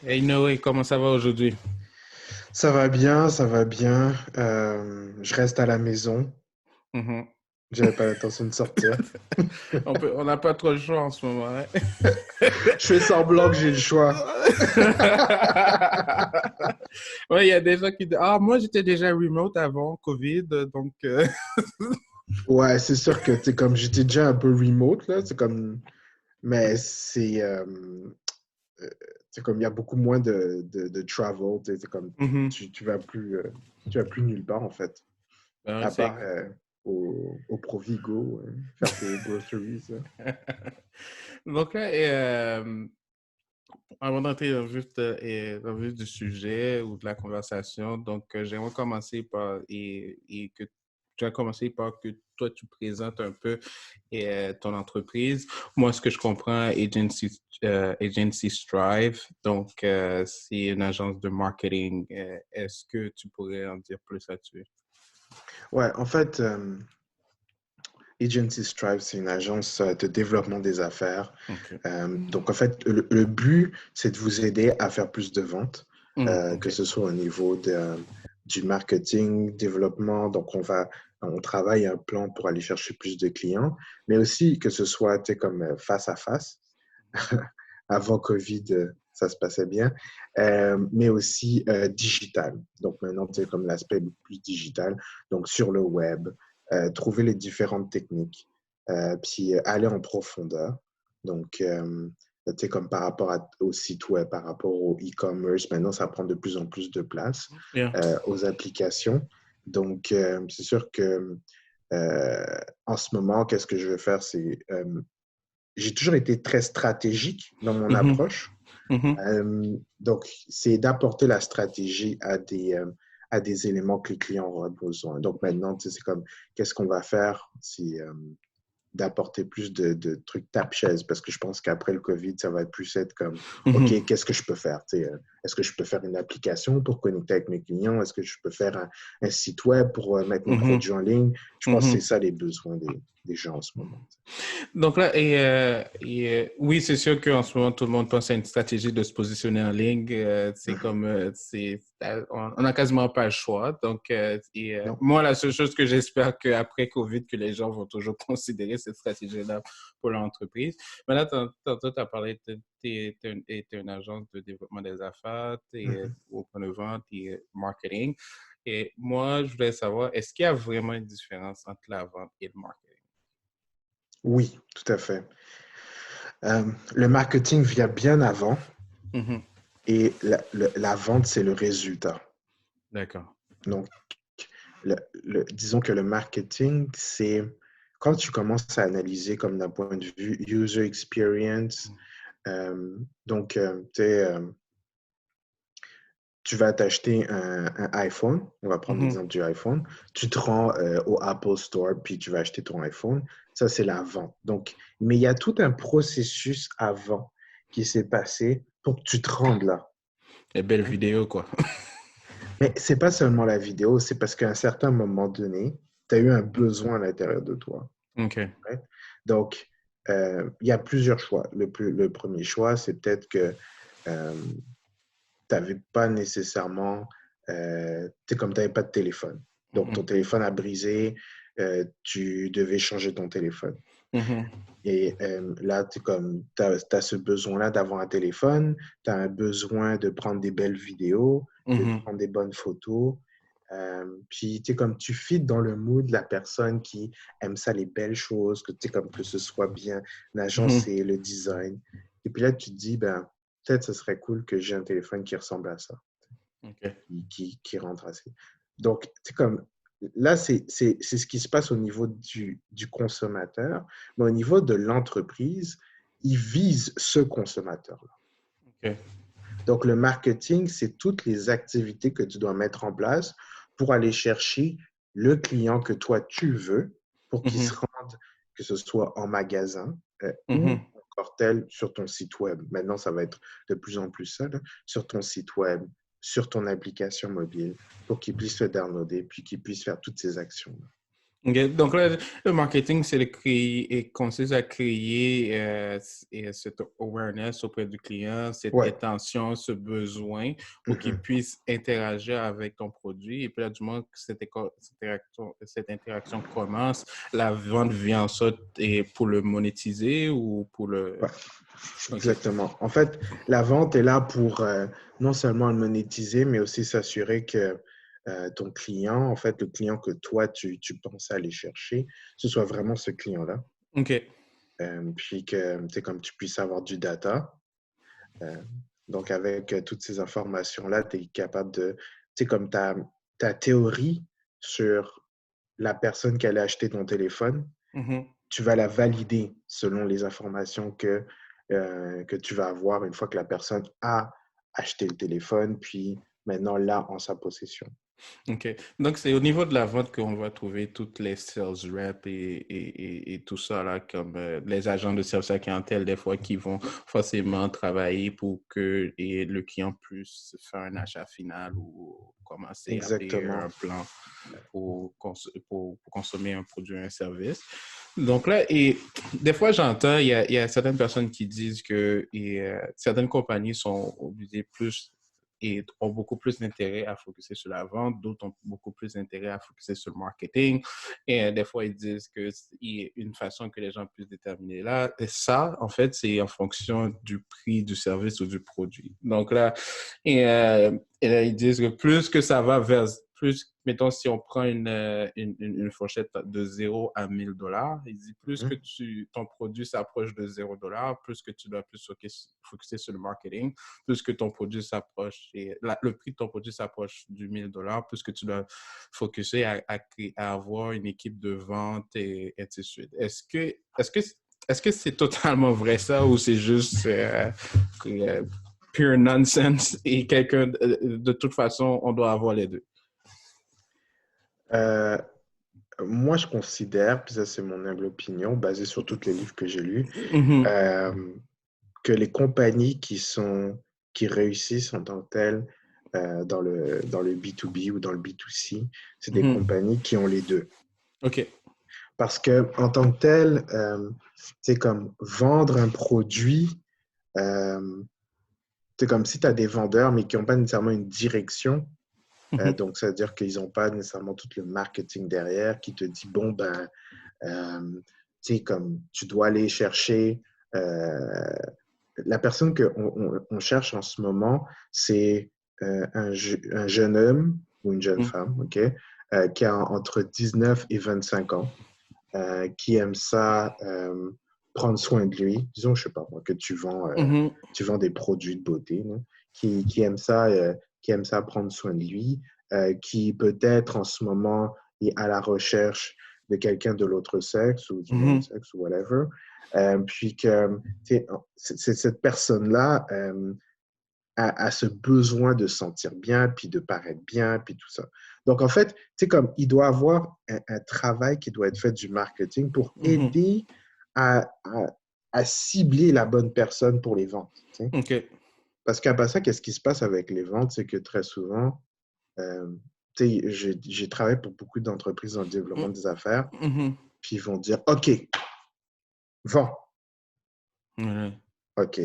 Hey Noé, comment ça va aujourd'hui? Ça va bien, ça va bien. Je reste à la maison. Mhm. J'avais pas l'intention de sortir. On n'a pas trop le choix en ce moment, hein? Je fais semblant que j'ai le choix. Ouais, il y a des gens qui disent, ah, moi j'étais déjà remote avant Covid, donc Ouais, c'est sûr que tu comme j'étais déjà un peu remote là, c'est comme, mais euh, c'est comme il y a beaucoup moins de travel. C'est comme Mhm. tu vas plus nulle part en fait, Ben oui, à part au Provigo, faire tes groceries. Donc là, avant d'entrer dans le vif du sujet ou de la conversation, donc j'aimerais commencer par et que tu as commencé par que toi tu présentes un peu ton entreprise. Moi, ce que je comprends, Agency Strive, donc c'est une agence de marketing. Est-ce que tu pourrais en dire plus là-dessus? Ouais, en fait. Agency Strive, c'est une agence de développement des affaires. OK. Donc, en fait, le but, c'est de vous aider à faire plus de ventes, que OK. ce soit au niveau du marketing, développement. Donc, on travaille un plan pour aller chercher plus de clients, mais aussi que ce soit, tu sais, comme face à face. Avant Covid, ça se passait bien, mais aussi digital. Donc maintenant, tu sais, comme l'aspect plus digital, donc sur le web, trouver les différentes techniques, puis aller en profondeur. Donc, tu sais, comme par rapport au site web, par rapport au e-commerce, maintenant, ça prend de plus en plus de place Yeah. aux applications. Donc, c'est sûr que en ce moment, qu'est-ce que je vais faire, c'est j'ai toujours été très stratégique dans mon Mhm. approche. Mhm. Donc, c'est d'apporter la stratégie à des éléments que les clients auront besoin. Donc, maintenant, tu sais, c'est comme, qu'est-ce qu'on va faire si, d'apporter plus de trucs tape-chaise parce que je pense qu'après le Covid, ça va plus être comme, OK, Mhm. qu'est-ce que je peux faire? Tu sais, est-ce que je peux faire une application pour connecter avec mes clients? Est-ce que je peux faire un site web pour mettre mes Mhm. produits en ligne? Je pense que c'est Mhm. ça les besoins des gens en ce moment. Donc là, oui, c'est sûr qu'en ce moment, tout le monde pense à une stratégie de se positionner en ligne. C'est Mhm. comme, on n'a quasiment pas le choix. Donc, Non? moi, la seule chose que j'espère qu'après COVID, que les gens vont toujours considérer cette stratégie-là pour leur entreprise. Mais là, tantôt, tu as parlé de t'es une agence de développement des affaires, tu es Mhm. au point de vente et marketing. Et moi, je voulais savoir, est-ce qu'il y a vraiment une différence entre la vente et le marketing? Oui, tout à fait. Le marketing vient bien avant Mhm. et la vente, c'est le résultat. D'accord. Donc, disons que le marketing, c'est quand tu commences à analyser comme d'un point de vue user experience. Donc, tu sais, tu vas t'acheter un iPhone. On va prendre Mhm. l'exemple du iPhone. Tu te rends au Apple Store, puis tu vas acheter ton iPhone. Ça, c'est la vente. Donc, mais il y a tout un processus avant qui s'est passé pour que tu te rendes là. Les belles Hein. vidéos, quoi. Mais c'est pas seulement la vidéo, c'est parce qu'à un certain moment donné, tu as eu un besoin à l'intérieur de toi. OK. Ouais. Donc, il y a plusieurs choix. Le premier choix, c'est peut-être que tu n'avais pas nécessairement, comme tu n'avais pas de téléphone. Donc, ton Mhm. téléphone a brisé, tu devais changer ton téléphone. Mhm. Et là, tu as ce besoin-là d'avoir un téléphone, tu as un besoin de prendre des belles vidéos, de Mhm. prendre des bonnes photos. Puis, tu sais, comme tu fites dans le mood de la personne qui aime ça, les belles choses, que tu sais, comme que ce soit bien Mhm. agencé, le design. Et puis là, tu te dis, ben, peut-être ce serait cool que j'ai un téléphone qui ressemble à ça, OK. qui rentre assez. Donc, c'est comme, là, c'est ce qui se passe au niveau du consommateur, mais au niveau de l'entreprise, ils visent ce consommateur-là. OK. Donc, le marketing, c'est toutes les activités que tu dois mettre en place pour aller chercher le client que toi, tu veux pour qu'il se Mhm. rende, que ce soit en magasin ou Mhm. encore tel sur ton site web. Maintenant, ça va être de plus en plus ça, là, sur ton site web, sur ton application mobile, pour qu'il puisse se downloader puis qu'il puisse faire toutes ces actions-là. OK. Donc là, le marketing, c'est et consiste à créer cette awareness auprès du client, cette Ouais. intention, ce besoin pour qu'il Mhm. puisse interagir avec ton produit. Et puis là, du moment que cette interaction commence, la vente vient en sorte et pour le monétiser ou pour le... Ouais, OK. exactement. En fait, la vente est là pour non seulement le monétiser, mais aussi s'assurer que ton client, en fait, le client que toi, tu penses aller chercher, ce soit vraiment ce client-là. OK. Puis que, tu sais, comme tu puisses avoir du data. Euh, donc, avec toutes ces informations-là, tu es capable de, tu sais, comme ta théorie sur la personne qui allait acheter ton téléphone, Mhm. tu vas la valider selon les informations que tu vas avoir une fois que la personne a acheté le téléphone, puis maintenant l'a en sa possession. OK. Donc, c'est au niveau de la vente qu'on va trouver toutes les sales reps et tout ça, là, comme les agents de service à la clientèle, des fois, qui vont forcément travailler pour que le client puisse faire un achat final ou commencer à payer un Exactement. plan pour consommer un produit ou un service. Donc là, et des fois, j'entends, il y a certaines personnes qui disent que certaines compagnies sont obligées plus et ont beaucoup plus d'intérêt à focuser sur la vente, d'autres ont beaucoup plus d'intérêt à focuser sur le marketing. Et des fois, ils disent que une façon que les gens puissent déterminer là, et ça, en fait, c'est en fonction du prix du service ou du produit. Donc là, et là ils disent que plus que ça va vers, plus, mettons, si on prend une fourchette de 0 à 1 000 $, il dit plus que Mhm. ton produit s'approche de 0 $, plus que tu dois plus focuser sur le marketing, plus que ton produit s'approche, le prix de ton produit s'approche du 1 000 $, plus que tu dois focuser à avoir une équipe de vente et ainsi de suite. Est-ce que c'est totalement vrai ça ou c'est juste pure nonsense et de toute façon, on doit avoir les deux? Euh, Moi, je considère, puis ça c'est mon humble opinion, basée sur tous les livres que j'ai lus, Mhm, euh, que les compagnies qui réussissent en tant que telles dans le B2B ou dans le B2C, c'est des mhm. compagnies qui ont les deux. OK. Parce que en tant que tel, c'est comme vendre un produit, euh, c'est comme si tu as des vendeurs, mais qui n'ont pas nécessairement une direction. Mhm, Donc, ça veut dire qu'ils n'ont pas nécessairement tout le marketing derrière qui te dit, bon, ben, tu sais, comme tu dois aller chercher la personne qu'on cherche en ce moment, c'est un jeune homme ou une jeune mhm, femme, OK, qui a entre 19 et 25 ans, qui aime ça prendre soin de lui. Disons, je sais pas moi, que mhm, tu vends des produits de beauté, là, qui aime ça prendre soin de lui, qui peut-être en ce moment est à la recherche de quelqu'un de l'autre sexe ou du même mhm. sexe ou whatever. Puis que cette personne-là a ce besoin de se sentir bien, puis de paraître bien, puis tout ça. Donc, en fait, c'est comme il doit avoir un travail qui doit être fait du marketing pour Mhm. aider à cibler la bonne personne pour les ventes. Tu sais. OK. Parce qu'après ça, qu'est-ce qui se passe avec les ventes? C'est que très souvent, euh, tu sais, j'ai travaillé pour beaucoup d'entreprises dans le développement des affaires, Mhm. puis ils vont dire, OK, vends. Ouais. OK.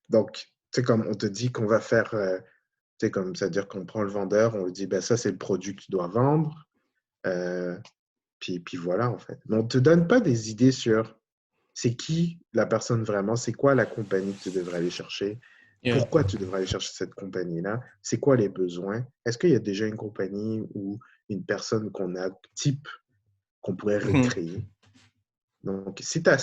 Donc, c'est comme on te dit qu'on va faire, c'est comme, c'est-à-dire qu'on prend le vendeur, on lui dit, ben ça, c'est le produit que tu dois vendre. Euh, puis voilà, en fait. Mais on ne te donne pas des idées sur c'est qui la personne vraiment, c'est quoi la compagnie que tu devrais aller chercher, Yeah. pourquoi tu devrais aller chercher cette compagnie-là, c'est quoi les besoins, est-ce qu'il y a déjà une compagnie ou une personne qu'on a, type, qu'on pourrait Mhm. recréer. Donc, si tu as,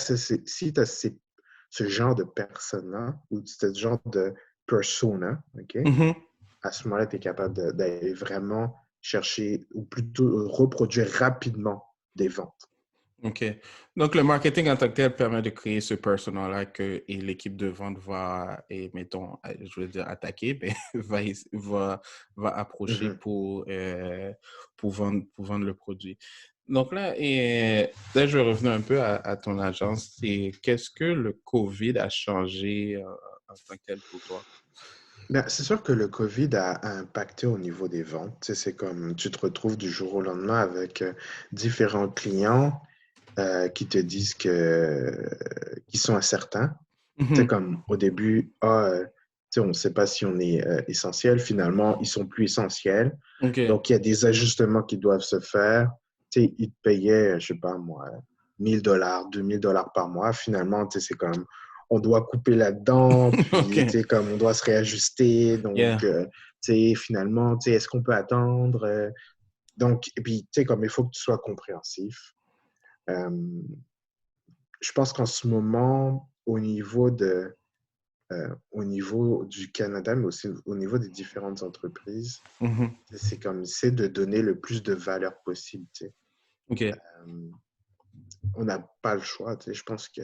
si t'as ce genre de personne-là ou ce genre de persona, OK, Mhm. à ce moment-là, tu es capable d'aller vraiment chercher ou plutôt reproduire rapidement des ventes. OK. Donc, le marketing en tant que tel permet de créer ce persona-là que et l'équipe de vente mettons, je veux dire, attaquer, mais va approcher Mhm. pour vendre le produit. Donc là, je vais revenir un peu à ton agence. Et qu'est-ce que le COVID a changé en tant que tel pour toi? Ben, c'est sûr que le Covid a impacté au niveau des ventes. Tu sais, c'est comme tu te retrouves du jour au lendemain avec différents clients qui te disent qu'ils sont incertains. Tu sais, Mhm. comme au début, tu sais, on ne sait pas si on est essentiel. Finalement, ils sont plus essentiels. OK. Donc, il y a des ajustements qui doivent se faire. Tu sais, ils te payaient, je sais pas moi, 1 000 $, 2 000 $ par mois. Finalement, tu sais, c'est comme, on doit couper là-dedans, puis, tu OK. sais, comme, on doit se réajuster. Donc, Yeah. tu sais, finalement, tu sais, est-ce qu'on peut attendre? Donc, et puis, tu sais, comme, il faut que tu sois compréhensif. Euh, je pense qu'en ce moment, au niveau du Canada, mais aussi au niveau des différentes entreprises, Mhm. c'est comme, c'est de donner le plus de valeur possible, tu sais. OK. Euh, on n'a pas le choix, tu sais. Je pense que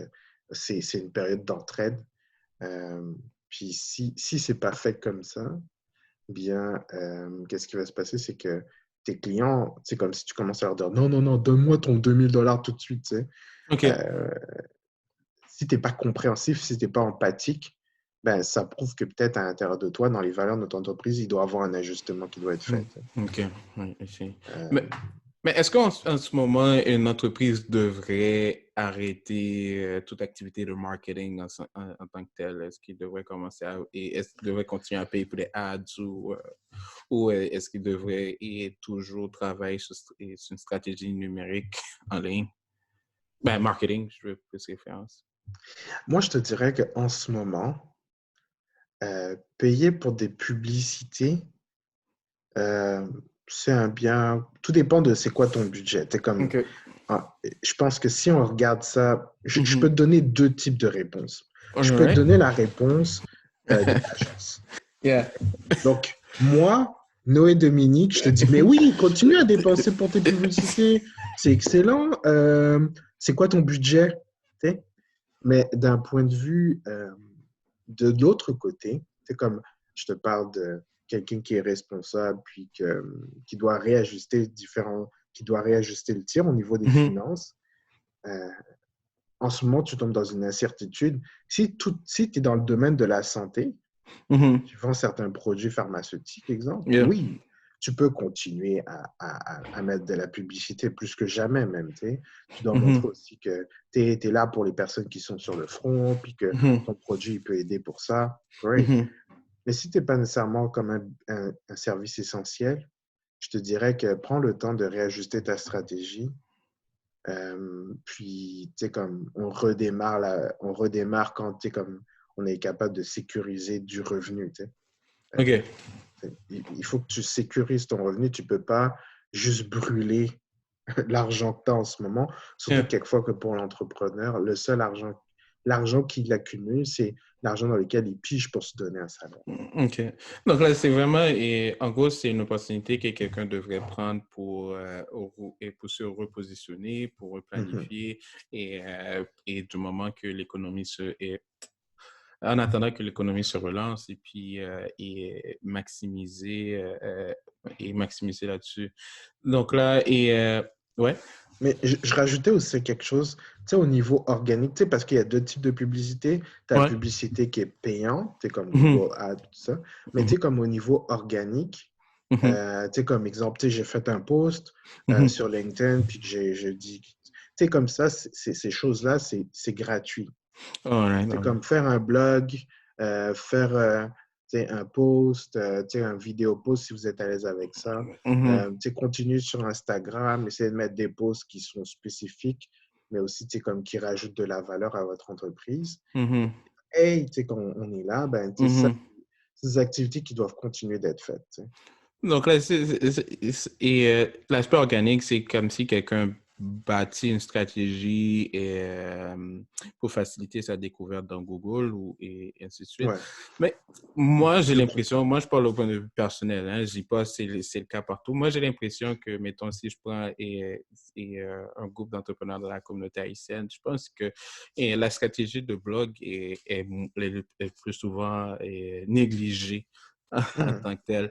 c'est une période d'entraide. Euh, puis si c'est pas fait comme ça, bien, qu'est-ce qui va se passer? C'est que tes clients, c'est comme si tu commences à leur dire non, non, non, donne-moi ton 2 000 $ tout de suite, tu sais. OK. Euh, si tu n'es pas compréhensif, si tu n'es pas empathique, ben, ça prouve que peut-être à l'intérieur de toi, dans les valeurs de ton entreprise, il doit y avoir un ajustement qui doit être Hmm. fait. OK. Oui, ici. Euh, Mais, mais est-ce qu'en ce moment, une entreprise devrait arrêter toute activité de marketing en tant que telle? Est-ce qu'il devrait commencer et est-ce qu'il devrait continuer à payer pour les ads ou est-ce qu'il devrait toujours travailler sur une stratégie numérique en ligne? Ben, marketing, je veux plus référence. moi, je te dirais qu'en ce moment, payer pour des publicités, euh, c'est un bien. Tout dépend de c'est quoi ton budget. T'es comme, OK. je pense que si on regarde ça, je peux Mhm. te donner deux types de réponses. All Je peux te right. donner la réponse d'une agence. Yeah. Donc, moi, Noé Dominique, je te dis, mais oui, continue à dépenser pour tes publicités. C'est excellent. C'est quoi ton budget? Tu sais. Mais d'un point de vue de l'autre côté, c'est comme je te parle de quelqu'un qui est responsable, puis qui doit réajuster qui doit réajuster le tir au niveau des Mhm. finances. Euh, en ce moment, tu tombes dans une incertitude. Si tu es dans le domaine de la santé, Mhm. tu vends certains produits pharmaceutiques, exemple, Yeah. oui, tu peux continuer à mettre de la publicité plus que jamais même. Tu sais. Tu dois montrer Mhm. aussi que tu es là pour les personnes qui sont sur le front, puis que Mhm. ton produit il peut aider pour ça. Great. Mhm. Mais si tu n'es pas nécessairement comme un service essentiel, je te dirais que prends le temps de réajuster ta stratégie. Puis, tu sais, comme on redémarre quand tu comme on est capable de sécuriser du revenu. Tu sais. OK. Il faut que tu sécurises ton revenu. Tu ne peux pas juste brûler l'argent que tu as en ce moment. Surtout Yeah. quelquefois que pour l'entrepreneur, l'argent qu'il accumule, c'est l'argent dans lequel il pige pour se donner un salaire. OK. Donc là, c'est vraiment, et en gros, c'est une opportunité que quelqu'un devrait prendre et pour se repositionner, pour Mhm. replanifier et du moment que en attendant que l'économie se relance et puis et maximiser là-dessus. Donc là, ouais. Mais je rajoutais aussi quelque chose, tu sais, au niveau organique, tu sais, parce qu'il y a deux types de publicité. Tu as la Ouais. publicité qui est payante, tu sais, comme Mhm. Google Ads, tout ça. Mais tu Mhm. sais, comme au niveau organique, Mhm. tu sais, comme exemple, tu sais, j'ai fait un post Mhm. sur LinkedIn, puis que je dis, tu sais, comme ça, ces choses-là, c'est gratuit. All right, C'est all right. comme faire un blog, faire tu sais, un post, tu sais, un vidéo post si vous êtes à l'aise avec ça. Mhm. Tu sais, continuez sur Instagram, essayez de mettre des posts qui sont spécifiques, mais aussi tu sais, comme qui rajoutent de la valeur à votre entreprise. Mhm. Et tu sais, quand on est là, ben, tu sais, ça, Mhm. c'est des activités qui doivent continuer d'être faites. Tu sais. Donc là, l'aspect organique, c'est comme si quelqu'un bâtit une stratégie pour faciliter sa découverte dans Google et ainsi de suite. Ouais. Mais moi, j'ai Je trouve. l'impression, moi, je parle au point de vue personnel, hein, je dis pas c'est le cas partout. Moi, j'ai l'impression que, mettons, si je prends un groupe d'entrepreneurs dans la communauté haïtienne, je pense que la stratégie de blog est plus souvent négligée en Mhm. tant que telle.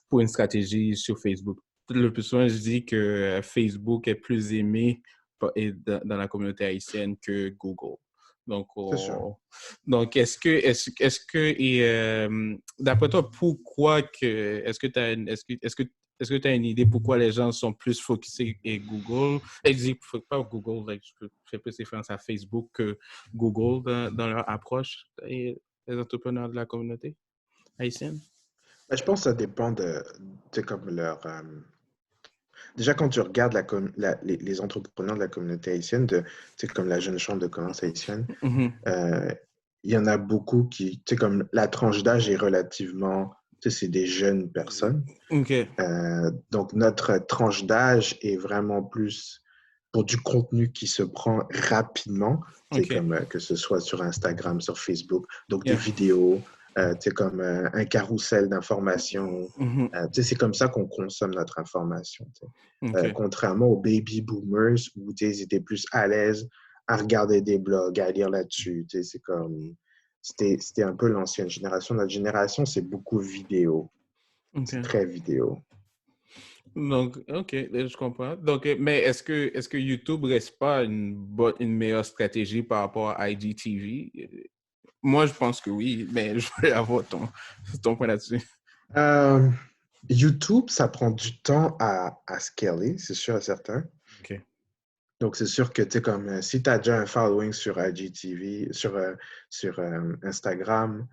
Pour une stratégie sur Facebook, le plus souvent, je dis que Facebook est plus aimé dans la communauté haïtienne que Google. Donc, C'est sûr. donc d'après toi, pourquoi est-ce que tu as une idée pourquoi les gens sont plus focusés et Google, et je dis pas Google, like, je fais plus référence à Facebook que Google dans leur approche et les entrepreneurs de la communauté haïtienne? Je pense que ça dépend de comme déjà, quand tu regardes les entrepreneurs de la communauté haïtienne, comme la Jeune Chambre de commerce haïtienne, Mhm. euh, il y en a beaucoup qui, comme la tranche d'âge est relativement, c'est des jeunes personnes. OK. Donc, notre tranche d'âge est vraiment plus pour du contenu qui se prend rapidement, OK. comme que ce soit sur Instagram, sur Facebook, donc des Yeah. vidéos, comme un carrousel d'informations. Mhm. C'est comme ça qu'on consomme notre information. OK. Contrairement aux baby boomers où ils étaient plus à l'aise à regarder des blogs, à lire là-dessus. C'est comme c'était un peu l'ancienne génération. Notre génération, c'est beaucoup vidéo. C'est OK. très vidéo. Donc, OK, je comprends. Donc, mais est-ce que YouTube reste pas une meilleure stratégie par rapport à IGTV? Moi, je pense que oui, mais je voulais avoir ton point là-dessus. Euh, YouTube, ça prend du temps à scaler, c'est sûr et certain. OK. Donc, c'est sûr que, tu sais, comme si tu as déjà un following sur IGTV, sur Instagram,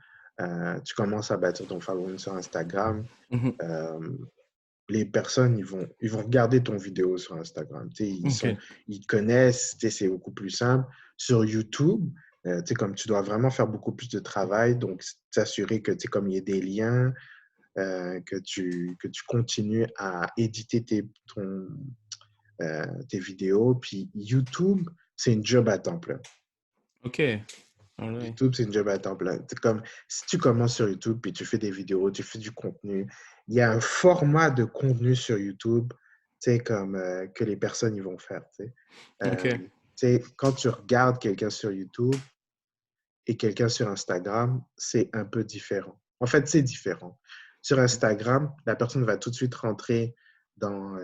tu commences à bâtir ton following sur Instagram, Mhm. euh, les personnes, ils vont regarder ton vidéo sur Instagram. Tu sais, OK. ils connaissent, tu sais, c'est beaucoup plus simple. Sur YouTube, tu sais, comme tu dois vraiment faire beaucoup plus de travail, donc s'assurer que, tu sais, comme il y a des liens, que tu continues à éditer tes vidéos. Puis YouTube, c'est une job à temps plein. OK. All right. YouTube, c'est une job à temps plein. C'est comme si tu commences sur YouTube puis tu fais des vidéos, tu fais du contenu. Il y a un format de contenu sur YouTube, tu sais, comme que les personnes ils vont faire. Tu sais. OK. Tu sais, quand tu regardes quelqu'un sur YouTube et quelqu'un sur Instagram, c'est un peu différent. En fait, c'est différent. Sur Instagram, la personne va tout de suite rentrer dans,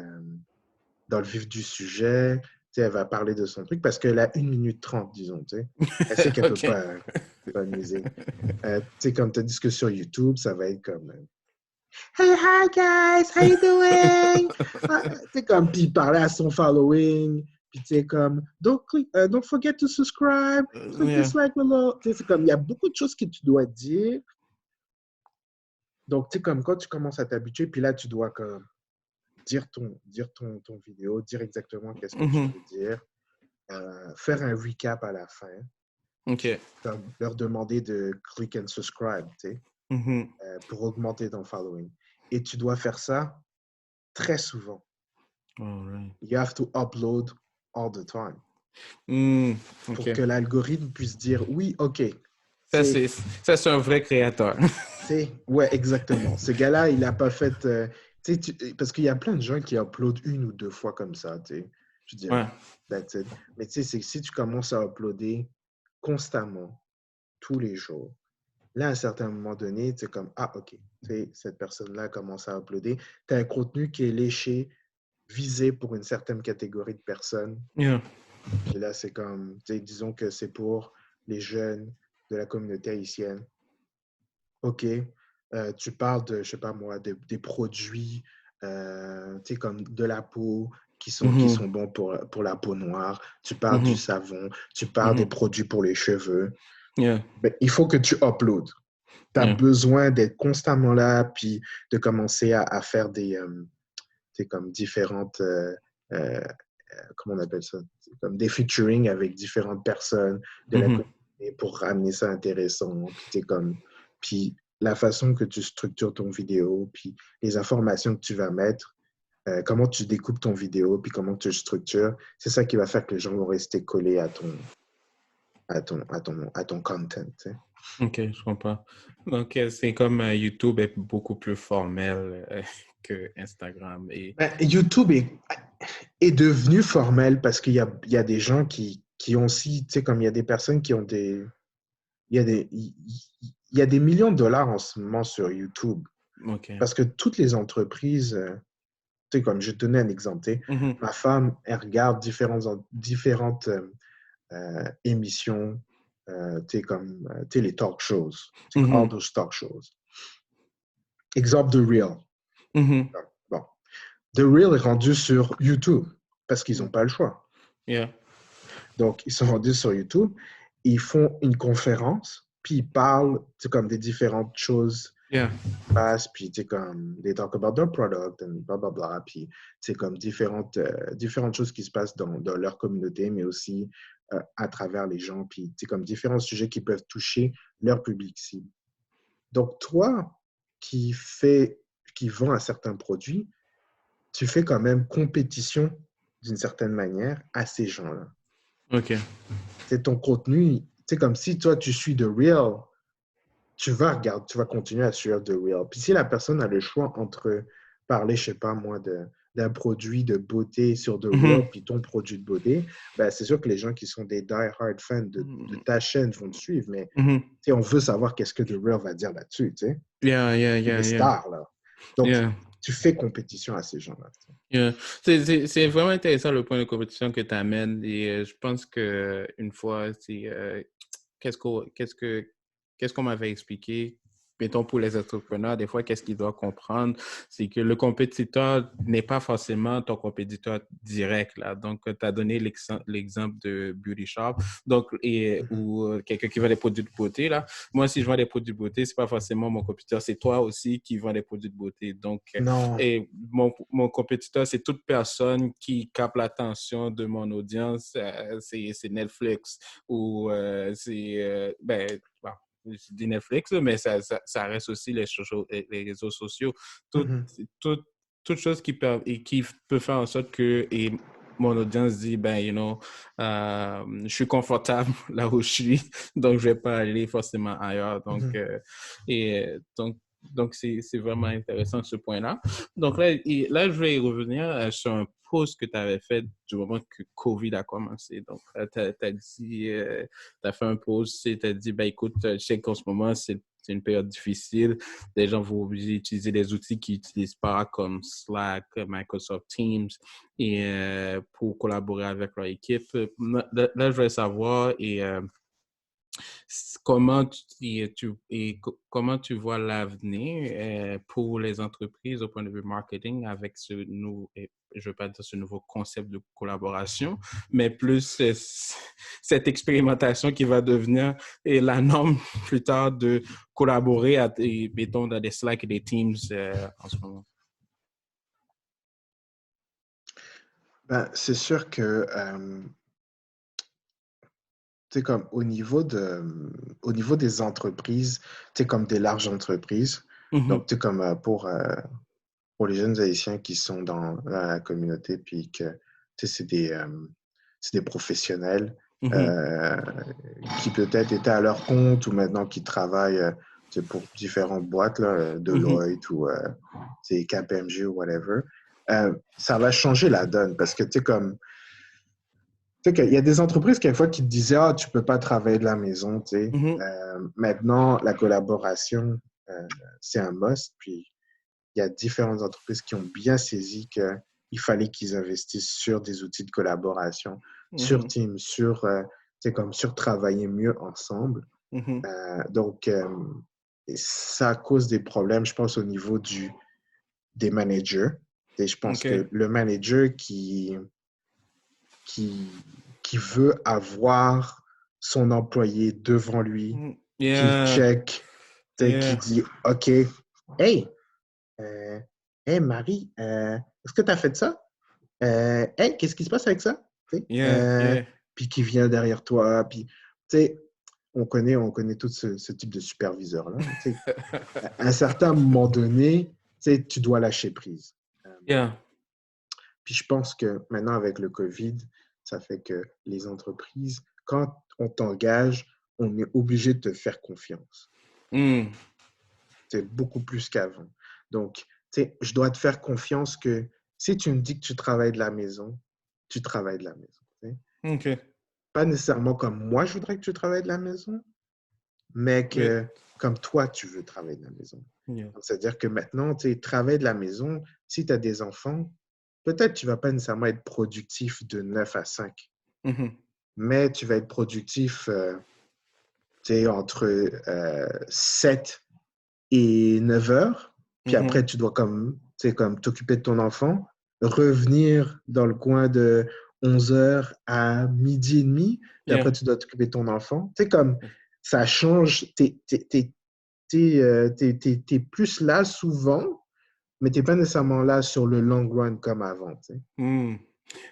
dans le vif du sujet. Tu sais, elle va parler de son truc parce qu'elle a 1 minute 30, disons. Tu sais. Elle sait qu'elle ne peut OK. pas miser. Tu sais, comme tu as dit que sur YouTube, ça va être comme Hey, hi guys, how you doing? Tu sais, comme, puis parler à son following. Puis tu sais, comme don't forget to subscribe, click Yeah. this like below. Tu sais, c'est comme, il y a beaucoup de choses que tu dois dire. Donc, tu sais, comme quand tu commences à t'habituer, puis là, tu dois comme dire ton vidéo, dire exactement qu'est-ce que tu Mhm. veux dire, faire un recap à la fin, OK. comme leur demander de click and subscribe, tu sais, Mhm. pour augmenter ton following. Et tu dois faire ça très souvent. All right. You have to upload all the time pour OK. que l'algorithme puisse dire oui, OK, Ça, c'est, c'est un vrai créateur. ouais, exactement. Ce gars-là, il n'a pas fait, tu sais, parce qu'il y a plein de gens qui uploadent 1 ou 2 fois comme ça, tu sais. Je veux dire, Ouais. that's it. Mais tu sais, c'est que si tu commences à uploader constamment, tous les jours, là, à un certain moment donné, tu es comme, ah, OK, tu sais, cette personne-là commence à uploader. Tu as un contenu qui est léché, visé pour une certaine catégorie de personnes. Yeah. Puis là, c'est comme, tu sais, disons que c'est pour les jeunes de la communauté haïtienne. OK, tu parles de, je sais pas moi, des produits, tu sais, comme de la peau qui Mhm. sont bons pour la peau noire. Tu parles du Mhm. savon, tu parles des Mhm. produits pour les cheveux. Yeah. Ben, il faut que tu uploads. Tu as Yeah. besoin d'être constamment là, puis de commencer à faire tu sais, comme différentes, euh, comment on appelle ça? C'est comme des featuring avec différentes personnes de la Mhm. communauté pour ramener ça intéressant. Puis, puis la façon que tu structures ton vidéo, puis les informations que tu vas mettre, comment tu découpes ton vidéo, puis comment tu structures, c'est ça qui va faire que les gens vont rester collés à ton content. Tu sais. OK, je comprends. Donc, c'est comme YouTube est beaucoup plus formel que Instagram. Ben, YouTube est devenu formel parce qu'il y a des gens qui ont aussi, tu sais, comme il y a des personnes qui ont des, il y a des millions de dollars en ce moment sur YouTube. OK. Parce que toutes les entreprises, tu sais, comme je te donnais un exemple, tu sais, Mhm. ma femme, elle regarde différentes émissions les talk shows, all Mhm. those talk shows. Exemple de Real. Mhm. Bon. The Real est rendu sur YouTube parce qu'ils n'ont pas le choix. Yeah. Donc, ils sont rendus sur YouTube, ils font une conférence, puis ils parlent comme des différentes choses Yeah. qui passent, puis comme they talk about their product and blah blah blah, puis comme différentes choses qui se passent dans leur communauté, mais aussi à travers les gens, puis comme différents sujets qui peuvent toucher leur public cible. Donc, toi qui vends un certain produit, tu fais quand même compétition d'une certaine manière à ces gens-là. OK. C'est ton contenu, c'est comme si toi, tu suis The Real, tu vas continuer à suivre The Real. Puis si la personne a le choix entre parler, je sais pas moi, d'un produit de beauté sur The Real, Mhm. puis ton produit de beauté, ben, c'est sûr que les gens qui sont des die-hard fans de ta chaîne vont te suivre, mais Mhm. on veut savoir qu'est-ce que The Real va dire là-dessus, tu sais. Yeah, yeah, C'est yeah, des yeah. stars, là. Donc, Yeah. tu fais compétition à ces gens-là. Yeah. C'est vraiment intéressant le point de compétition que tu amènes et je pense que une fois, qu'est-ce qu'on m'avait expliqué, mettons pour les entrepreneurs, des fois, qu'est-ce qu'ils doivent comprendre, c'est que le compétiteur n'est pas forcément ton compétiteur direct, là. Donc, tu as donné l'exemple de Beauty Shop, donc, Mhm. ou quelqu'un qui vend des produits de beauté, là. Moi, si je vends des produits de beauté, c'est pas forcément mon compétiteur, c'est toi aussi qui vends des produits de beauté. Donc, Non. et mon compétiteur, c'est toute personne qui capte l'attention de mon audience, c'est Netflix ou bon, je dis Netflix, mais ça reste aussi les réseaux sociaux. Tout, Mhm. tout, toute chose qui peut faire en sorte que mon audience dit, je suis confortable là où je suis, donc je vais pas aller forcément ailleurs. Mhm. Donc c'est vraiment intéressant ce point-là. Donc là, je vais revenir sur un post que tu avais fait du moment que COVID a commencé. Donc, tu as dit, tu as fait un post et tu as dit, ben écoute, je sais qu'en ce moment, c'est une période difficile. Les gens vont obliger d'utiliser des outils qu'ils n'utilisent pas comme Slack, Microsoft Teams et pour collaborer avec leur équipe. Là, je voulais savoir comment comment tu vois l'avenir pour les entreprises au point de vue marketing avec je ne veux pas dire ce nouveau concept de collaboration, mais plus cette expérimentation qui va devenir la norme plus tard de collaborer, mettons, dans des Slack et des Teams en ce moment. Ben, c'est sûr que comme au niveau des entreprises, comme des larges entreprises, Mm-hmm. donc comme pour les jeunes Haïtiens qui sont dans la communauté, puis que c'est des professionnels Mm-hmm. euh, qui peut-être étaient à leur compte ou maintenant qui travaillent pour différentes boîtes, là, Mm-hmm. Deloitte ou KPMG ou whatever. Ça va changer la donne parce que comme tu sais qu'il y a des entreprises, quelquefois, qui te disaient, ah, tu peux pas travailler de la maison, tu sais. Mm-hmm. Maintenant, la collaboration, c'est un must. Puis, il y a différentes entreprises qui ont bien saisi qu'il fallait qu'ils investissent sur des outils de collaboration, sur Mm-hmm. Teams, sur travailler mieux ensemble. Mm-hmm. Donc, ça cause des problèmes, je pense, au niveau des managers. Et je pense OK. que le manager qui, qui veut avoir son employé devant lui, qui Yeah. check, qui Yeah. dit, OK, hey, euh, hey Marie, est-ce que tu as fait ça? Hey, qu'est-ce qui se passe avec ça? Yeah. Yeah. Puis qui vient derrière toi, puis on connaît tout ce type de superviseur-là. À un certain moment donné, tu dois lâcher prise. Yeah. Puis je pense que maintenant, avec le COVID, ça fait que les entreprises, quand on t'engage, on est obligé de te faire confiance. Mm. C'est beaucoup plus qu'avant. Donc, je dois te faire confiance que si tu me dis que tu travailles de la maison, tu travailles de la maison. T'sais. OK. Pas nécessairement comme moi, je voudrais que tu travailles de la maison, mais Mais, que comme toi, tu veux travailler de la maison. yeah. C'est-à-dire que maintenant, travailler de la maison, si tu as des enfants, peut-être tu ne vas pas nécessairement être productif de 9 à 5, Mm-hmm. mais tu vas être productif entre 7 et 9 heures. Puis Mhm. après, tu dois comme t'occuper de ton enfant, revenir dans le coin de 11 heures à midi et demi. Puis Yeah. après, tu dois t'occuper de ton enfant. Comme ça change. T'es plus là souvent, mais t'es pas nécessairement là sur le long run comme avant. Hmm.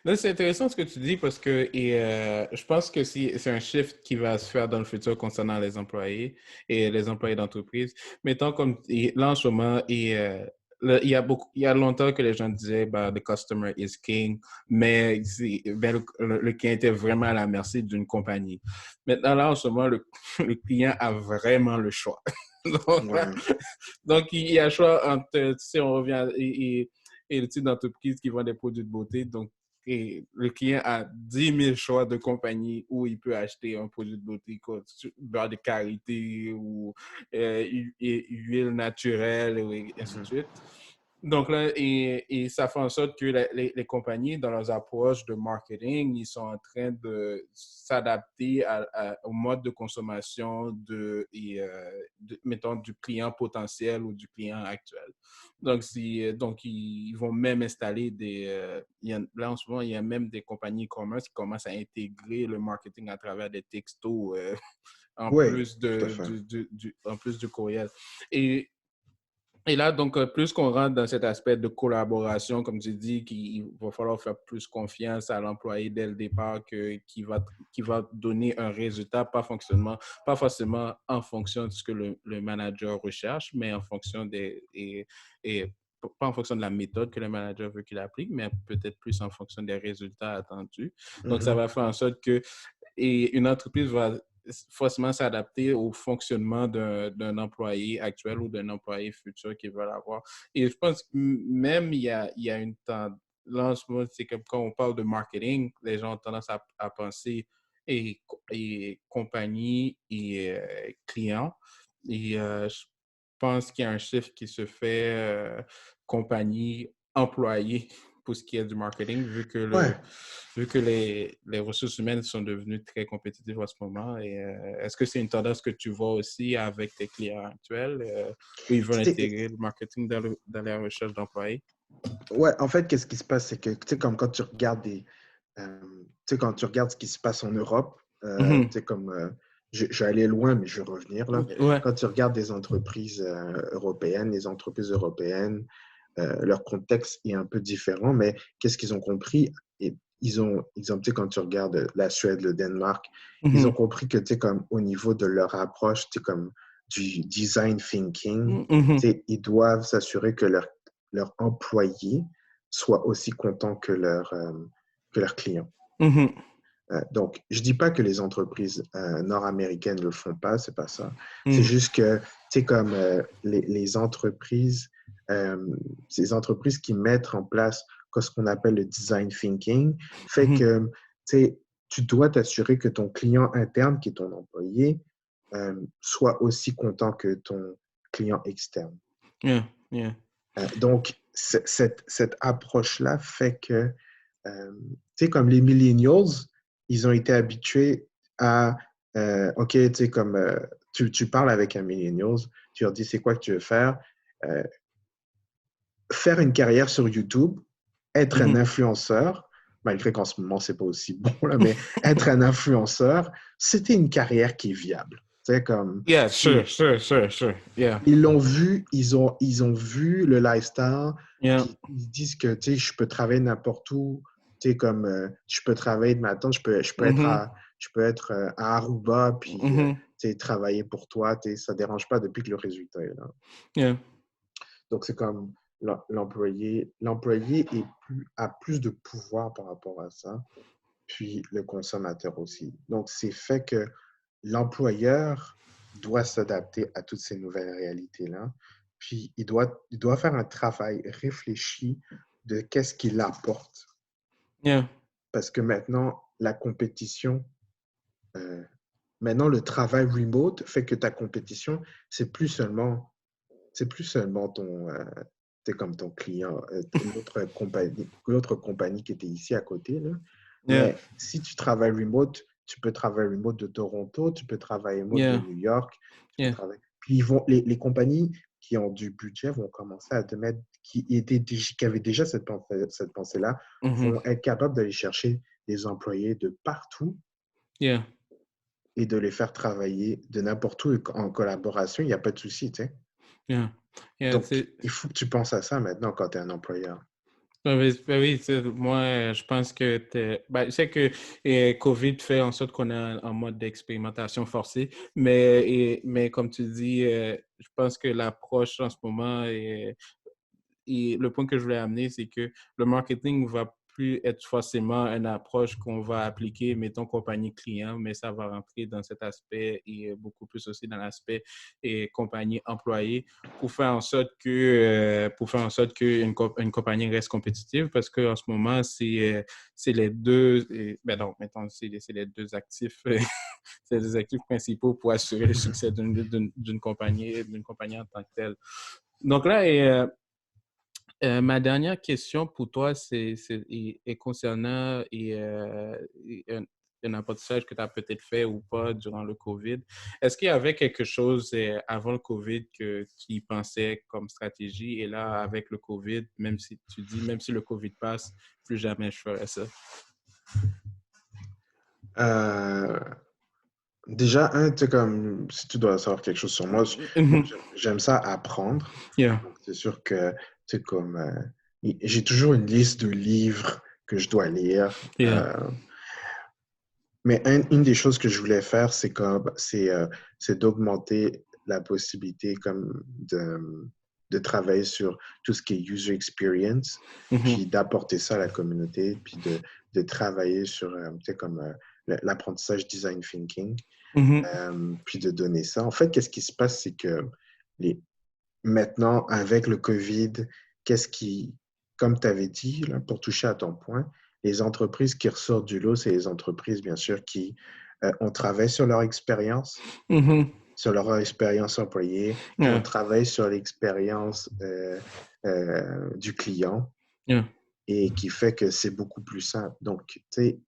Là, c'est intéressant ce que tu dis parce que je pense que c'est un shift qui va se faire dans le futur concernant les employés et les employés d'entreprise. Mettons comme là en ce moment, il y a longtemps que les gens disaient bah, the customer is king, mais ben, le client était vraiment à la merci d'une compagnie. Maintenant, là en ce moment, le client a vraiment le choix. Donc, Ouais. donc, il y a le choix entre, tu sais, on revient et le type d'entreprise qui vend des produits de beauté. Donc, et le client a 10 000 choix de compagnies où il peut acheter un produit de beauté comme beurre de karité ou huile naturelle et ainsi de Mhm. suite. Donc là, et ça fait en sorte que les compagnies, dans leurs approches de marketing, ils sont en train de s'adapter au mode de consommation mettons, du client potentiel ou du client actuel. Donc ils vont même installer là, en ce moment, il y a même des compagnies e-commerce qui commencent à intégrer le marketing à travers des textos Oui, tout à fait. en plus du courriel. Et et là, donc, plus qu'on rentre dans cet aspect de collaboration, comme tu dis, qu'il va falloir faire plus confiance à l'employé dès le départ, qui va donner un résultat, pas forcément en fonction de ce que le manager recherche, mais en fonction et pas en fonction de la méthode que le manager veut qu'il applique, mais peut-être plus en fonction des résultats attendus. Donc, ça Mhm. va faire en sorte que une entreprise va forcément s'adapter au fonctionnement d'un employé actuel ou d'un employé futur qu'ils veulent avoir. Et je pense que même il y a une tendance, là en ce moment, c'est comme quand on parle de marketing, les gens ont tendance à penser et compagnie et client. Et je pense qu'il y a un chiffre qui se fait compagnie, employé pour ce qui est du marketing, Ouais. vu que les ressources humaines sont devenues très compétitives en ce moment. Et est-ce que c'est une tendance que tu vois aussi avec tes clients actuels où ils veulent C'était- intégrer le marketing dans la recherche d'employés? Ouais, en fait, qu'est-ce qui se passe, c'est que, comme quand tu regardes quand tu regardes ce qui se passe en Europe, Mhm. comme, je vais aller loin, mais je vais revenir là. Ouais. Quand tu regardes des entreprises européennes, les entreprises européennes, leur contexte est un peu différent, mais qu'est-ce qu'ils ont compris? Et quand tu regardes la Suède, le Danemark, ils ont Mhm. compris que, comme au niveau de leur approche, comme du design thinking, Mhm. ils doivent s'assurer que leurs employés soient aussi contents que leurs clients. Mhm. Donc, je dis pas que les entreprises nord-américaines ne le font pas, c'est pas ça. C'est Mhm. juste que, comme les entreprises, euh, ces entreprises qui mettent en place ce qu'on appelle le design thinking, fait Mhm. que, tu dois t'assurer que ton client interne, qui est ton employé, soit aussi content que ton client externe. Yeah. Yeah. Donc, cette approche-là fait que, comme les millennials, ils ont été habitués à, OK, comme tu parles avec un millennials, tu leur dis, c'est quoi que tu veux faire? Euh, Faire une carrière sur YouTube, être un Mhm. influenceur, malgré qu'en ce moment, c'est pas aussi bon, là, mais être un influenceur, c'était une carrière qui est viable. Comme, Yeah, sure, ils, sure, sure, sure. Yeah. ils l'ont vu, ils ont vu le lifestyle, Yeah. puis ils disent que, je peux travailler n'importe où, comme, je peux travailler de ma tente, Mhm. je peux être à Aruba, puis, Mhm. travailler pour toi, ça ne dérange pas depuis que le résultat est là. Yeah. Donc, c'est comme l'employé a plus de pouvoir par rapport à ça, puis le consommateur aussi. Donc, c'est fait que l'employeur doit s'adapter à toutes ces nouvelles réalités-là. Puis, il doit faire un travail réfléchi de qu'est-ce qu'il apporte. Yeah. Parce que maintenant, la compétition, euh, maintenant, le travail remote fait que ta compétition, c'est plus seulement c'est comme ton client, l'autre compagnie qui était ici à côté, là. Yeah. Mais si tu travailles remote, tu peux travailler remote de Toronto, tu peux travailler remote de Yeah, New York, tu peux yeah. travailler. Puis les compagnies qui ont du budget vont commencer à te mettre, qui avaient déjà cette pensée-là, Mhm. vont être capables d'aller chercher des employés de partout Yeah, et de les faire travailler de n'importe où en collaboration. Il n'y a pas de souci, tu sais. yeah. Yeah, Donc, il faut que tu penses à ça maintenant quand tu es un employeur. ben oui, moi, je pense que je sais que COVID fait en sorte qu'on est en mode d'expérimentation forcée, mais comme tu dis, je pense que l'approche en ce moment et le point que je voulais amener, c'est que le marketing ne va plus être forcément une approche qu'on va appliquer, mettons, compagnie client, mais ça va rentrer dans cet aspect et beaucoup plus aussi dans l'aspect compagnie employée pour faire en sorte qu'une une compagnie reste compétitive parce qu'en ce moment, c'est les deux, ben non, mettons, c'est les deux actifs, c'est les actifs principaux pour assurer le succès d'une compagnie en tant que telle. Donc là, ma dernière question pour toi, est concernant un apprentissage que tu as peut-être fait ou pas durant le COVID. Est-ce qu'il y avait quelque chose avant le COVID que tu y pensais comme stratégie et là, avec le COVID, même si tu dis, même si le COVID passe, plus jamais je ferais ça? Euh, Déjà, tu sais, comme si tu dois savoir quelque chose sur moi, moi Mhm. j'aime ça apprendre. Yeah, Donc, c'est sûr que, tu sais, comme j'ai toujours une liste de livres que je dois lire. yeah. Mais une des choses que je voulais faire, c'est d'augmenter la possibilité comme de travailler sur tout ce qui est user experience, Mhm. puis d'apporter ça à la communauté, puis de travailler sur tu sais, comme l'apprentissage design thinking, Mhm. puis de donner ça. En fait, qu'est-ce qui se passe, c'est que les, maintenant, avec le COVID, qu'est-ce qui, comme tu avais dit, là, pour toucher à ton point, les entreprises qui ressortent du lot, c'est les entreprises, bien sûr, qui ont travaillé Mhm. sur leur expérience employée, puis on Yeah, travaille sur l'expérience du client yeah. et qui fait que c'est beaucoup plus simple. Donc, tu sais,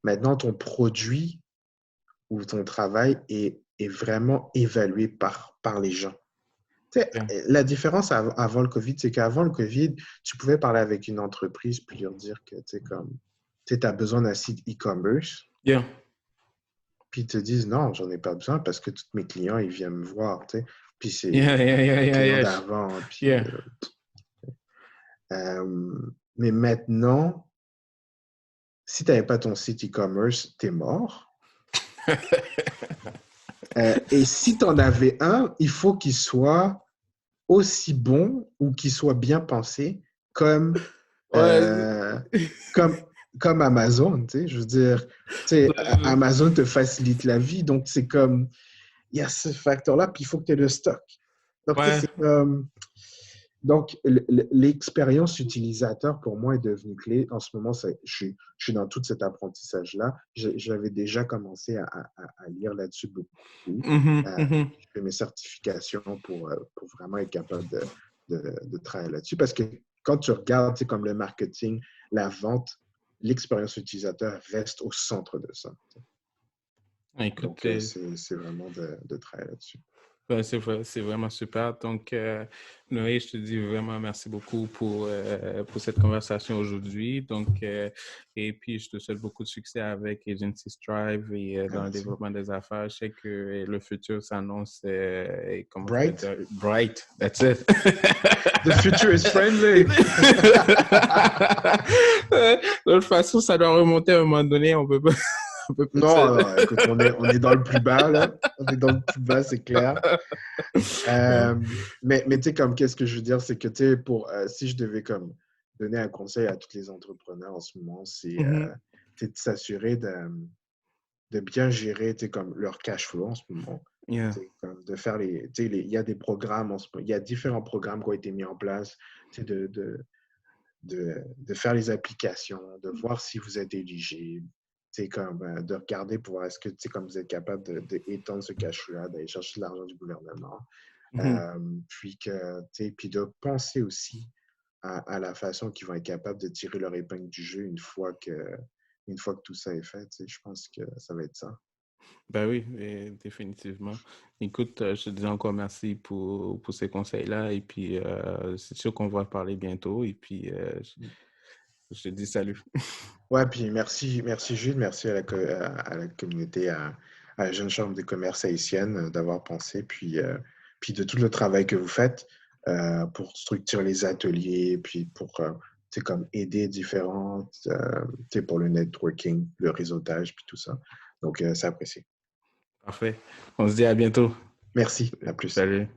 maintenant, ton produit ou ton travail est vraiment évalué par les gens. Tu sais, Yeah. la différence avant le COVID, c'est qu'avant le COVID, tu pouvais parler avec une entreprise puis leur dire que tu as besoin d'un site e-commerce, Yeah. puis ils te disent non, j'en ai pas besoin parce que tous mes clients, ils viennent me voir, tu sais. Puis c'est Yeah, yeah, yeah, les yeah, clients yeah. d'avant. Puis, Yeah. mais maintenant, si tu n'avais pas ton site e-commerce, tu es mort. Et si tu en avais un, il faut qu'il soit aussi bon ou qu'il soit bien pensé comme, Ouais. euh, comme, comme Amazon. Tu sais, je veux dire, tu sais, Amazon te facilite la vie, donc c'est comme, il y a ce facteur-là, puis il faut que tu aies le stock. Donc, tu sais, Ouais. c'est comme. Donc, l'expérience utilisateur, pour moi, est devenue clé. En ce moment, je suis dans tout cet apprentissage-là. J'avais déjà commencé à lire là-dessus beaucoup. Mhm, mhm. Je fais mes certifications pour vraiment être capable de travailler là-dessus. Parce que quand tu regardes, tu sais, comme le marketing, la vente, l'expérience utilisateur reste au centre de ça. Écoute, Donc, c'est vraiment de travailler là-dessus. ben, c'est vraiment super. Donc, Noé, je te dis vraiment merci beaucoup pour cette conversation aujourd'hui. Donc, et puis, je te souhaite beaucoup de succès avec Agency Strive et dans le Merci. développement des affaires. Je sais que le futur s'annonce, comment je peux Bright? dire, bright. That's it. The future is friendly! De toute façon, ça doit remonter à un moment donné. On peut pas Non, non, écoute, on est dans le plus bas, là. On est dans le plus bas, c'est clair. Mais tu sais, comme, qu'est-ce que je veux dire, c'est que, tu sais, si je devais, comme, donner un conseil à tous les entrepreneurs en ce moment, c'est Mhm. de s'assurer de bien gérer, tu sais, comme, leur cash flow en ce moment. Yeah. Tu sais, comme, de faire tu sais, il y a des programmes en ce moment, il y a différents programmes qui ont été mis en place, tu sais, de faire les applications, de voir si vous êtes éligible, comme, de regarder pour voir est-ce que comme vous êtes capable d'étendre ce cash-là, d'aller chercher de l'argent du gouvernement. Mhm. Puis de penser aussi à la façon qu'ils vont être capables de tirer leur épingle du jeu une fois que tout ça est fait, je pense que ça va être ça. Ben oui, définitivement. Écoute, je te dis encore merci pour ces conseils-là. Et puis, c'est sûr qu'on va parler bientôt. Et puis, je te dis salut. Ouais, puis merci Jules, merci à la communauté, à la Jeune Chambre de commerce haïtienne d'avoir pensé, puis de tout le travail que vous faites pour structurer les ateliers, puis pour comme aider différentes, pour le networking, le réseautage, puis tout ça. Donc, c'est apprécié. Parfait. On se dit à bientôt. Merci, à plus. Salut.